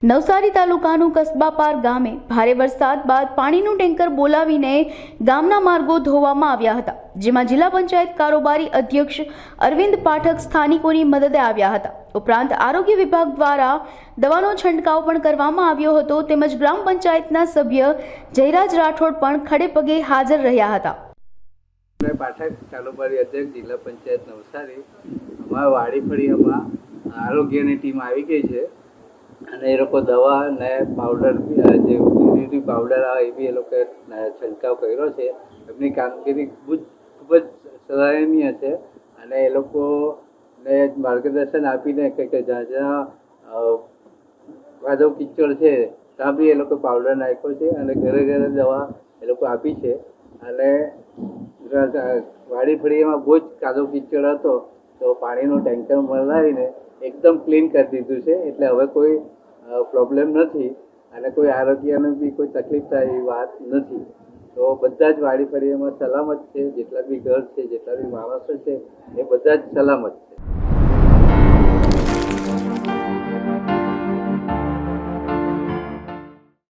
નવસારી તાલુકાનું કસ્બાપાર ગામે ભારે વરસાદ બાદ પાણીનું ટેન્કર બોલાવીને ગામના માર્ગો ધોવામાં આવ્યા હતા, જેમાં જિલ્લા પંચાયત કારોબારી અધ્યક્ષ અરવિંદ પાઠક સ્થાનિકોની મદદે આવ્યા હતા. ઉપરાંત આરોગ્ય વિભાગ દ્વારા દવાનો છંટકાવ પણ કરવામાં આવ્યો હતો, તેમજ ગ્રામ પંચાયતના સભ્ય જયરાજ રાઠોડ પણ ખડે પગે હાજર રહ્યા હતા. પાઠક કારોબારી અધ્યક્ષ જિલ્લા પંચાયત નવસારી. અમારા વાડી ફળિયામાં આરોગ્યની ટીમ આવી ગઈ છે અને એ લોકો દવા ને પાવડર જે ઇમ્યુનિટી પાવડર આવે એ બી એ લોકો છંટકાવ કર્યો છે. એમની કામગીરી ખૂબ જ સરાહનીય છે અને એ લોકોને માર્ગદર્શન આપીને કે જ્યાં જ્યાં કાદવ કિચડ છે ત્યાં બી એ લોકો પાવડર નાખ્યો છે અને ઘરે ઘરે દવા એ લોકો આપી છે. અને વાડી ફળિયામાં બહુ જ કાદવ કિચડ હતો તો પાણીનું ટેન્કર મંગાવીને એકદમ ક્લીન કરી દીધું છે, એટલે હવે કોઈ પ્રોબ્લેમ નથી અને કોઈ આરોગ્યની બી કોઈ તકલીફ થાય એવી વાત નથી. તો બધા જ વાડી ફળિયામાં સલામત છે. જેટલા બી ઘર છે, જેટલા બી માણસો છે એ બધા જ સલામત છે.